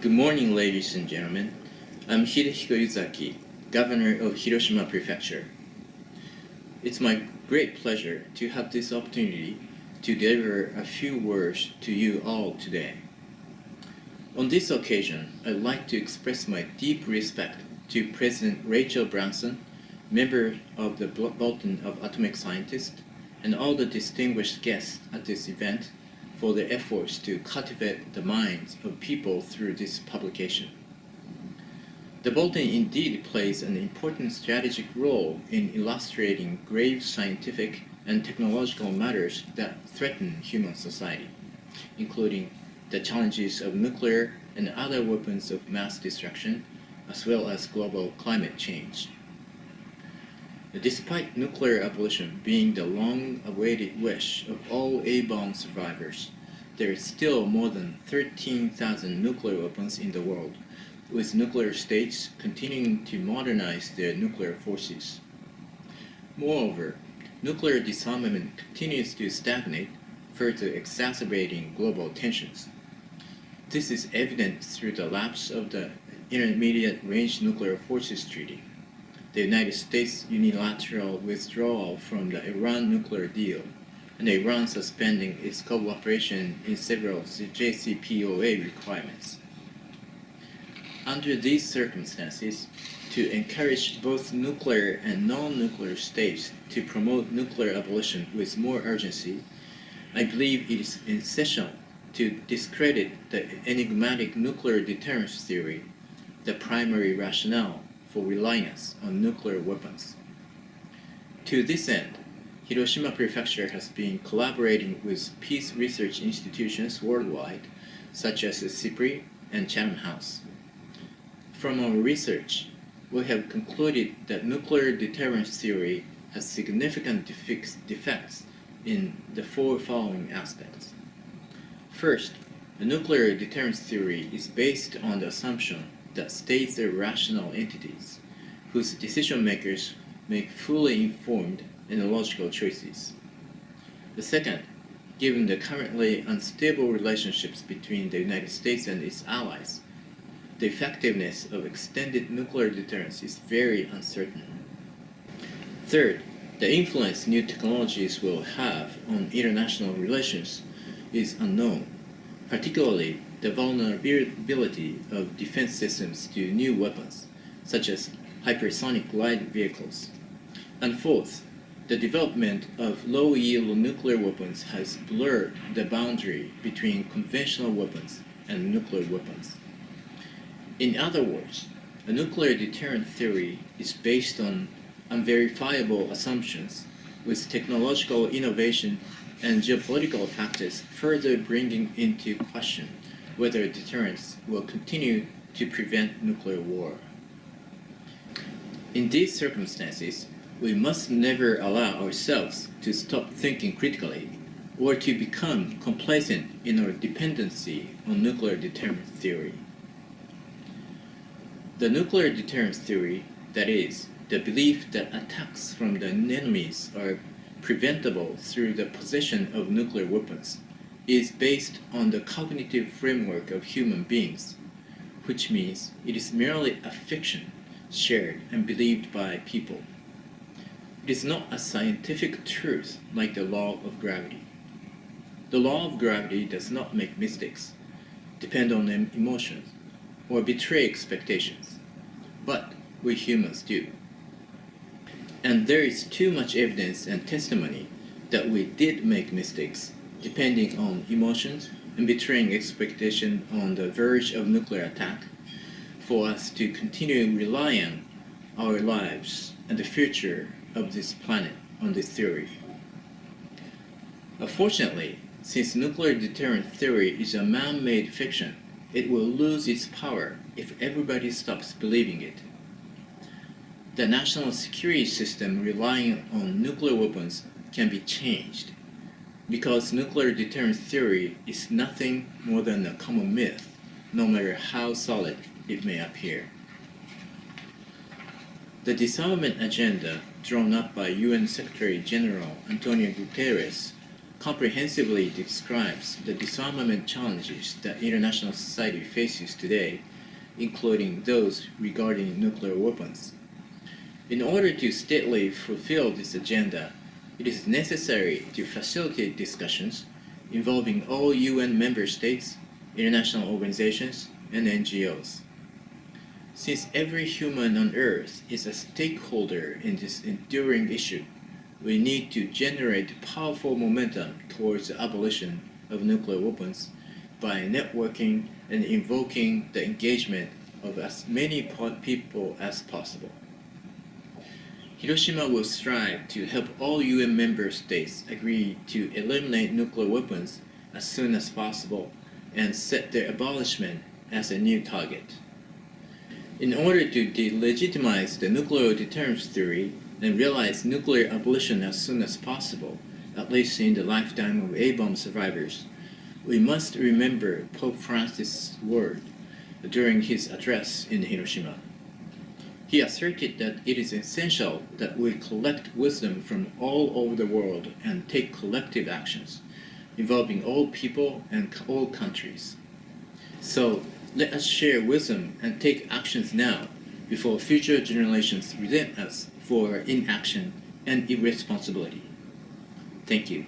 Good morning, ladies and gentlemen. I'm Hidehiko YUZAKI, Governor of Hiroshima Prefecture. It's my great pleasure to have this opportunity to deliver a few words to you all today. On this occasion, I'd like to express my deep respect to President Rachel Branson, member of the Bulletin of Atomic Scientists, and all the distinguished guests at this event for their efforts to cultivate the minds of people through this publication. The Bulletin indeed plays an important strategic role in illustrating grave scientific and technological matters that threaten human society, including the challenges of nuclear and other weapons of mass destruction, as well as global climate change. Despite nuclear abolition being the long-awaited wish of all A-bomb survivors, there is still more than 13,000 nuclear weapons in the world, with nuclear states continuing to modernize their nuclear forces. Moreover, nuclear disarmament continues to stagnate, further exacerbating global tensions. This is evident through the lapse of the Intermediate Range Nuclear Forces Treaty, the United States' unilateral withdrawal from the Iran nuclear deal, and Iran suspending its cooperation in several JCPOA requirements. Under these circumstances, to encourage both nuclear and non-nuclear states to promote nuclear abolition with more urgency, I believe it is essential to discredit the enigmatic nuclear deterrence theory, the primary rationale for reliance on nuclear weapons. To this end, Hiroshima Prefecture has been collaborating with peace research institutions worldwide, such as the CIPRI and Chatham House. From our research, we have concluded that nuclear deterrence theory has significant defects in the four following aspects. First, the nuclear deterrence theory is based on the assumption that states are rational entities, whose decision makers make fully informed and logical choices. The second, given the currently unstable relationships between the United States and its allies, the effectiveness of extended nuclear deterrence is very uncertain. Third, the influence new technologies will have on international relations is unknown, particularly the vulnerability of defense systems to new weapons, such as hypersonic glide vehicles. And fourth, the development of low-yield nuclear weapons has blurred the boundary between conventional weapons and nuclear weapons. In other words, a nuclear deterrent theory is based on unverifiable assumptions, with technological innovation and geopolitical factors further bringing into question whether deterrence will continue to prevent nuclear war. In these circumstances, we must never allow ourselves to stop thinking critically or to become complacent in our dependency on nuclear deterrence theory. The nuclear deterrence theory, that is, the belief that attacks from the enemies are preventable through the possession of nuclear weapons, is based on the cognitive framework of human beings, which means it is merely a fiction shared and believed by people. It is not a scientific truth like the law of gravity. The law of gravity does not make mistakes, depend on emotions, or betray expectations, but we humans do. And there is too much evidence and testimony that we did make mistakes, depending on emotions and betraying expectation on the verge of nuclear attack, for us to continue relying our lives and the future of this planet on this theory. Unfortunately, since nuclear deterrent theory is a man-made fiction, it will lose its power if everybody stops believing it. The national security system relying on nuclear weapons can be changed, because nuclear deterrence theory is nothing more than a common myth, no matter how solid it may appear. The disarmament agenda drawn up by UN Secretary General Antonio Guterres comprehensively describes the disarmament challenges that international society faces today, including those regarding nuclear weapons. In order to steadily fulfill this agenda, it is necessary to facilitate discussions involving all UN member states, international organizations, and NGOs. Since every human on Earth is a stakeholder in this enduring issue, we need to generate powerful momentum towards the abolition of nuclear weapons by networking and invoking the engagement of as many people as possible. Hiroshima will strive to help all UN member states agree to eliminate nuclear weapons as soon as possible and set their abolishment as a new target. In order to delegitimize the nuclear deterrence theory and realize nuclear abolition as soon as possible, at least in the lifetime of A-bomb survivors, we must remember Pope Francis' word during his address in Hiroshima. He asserted that it is essential that we collect wisdom from all over the world and take collective actions involving all people and all countries. So let us share wisdom and take actions now before future generations resent us for inaction and irresponsibility. Thank you.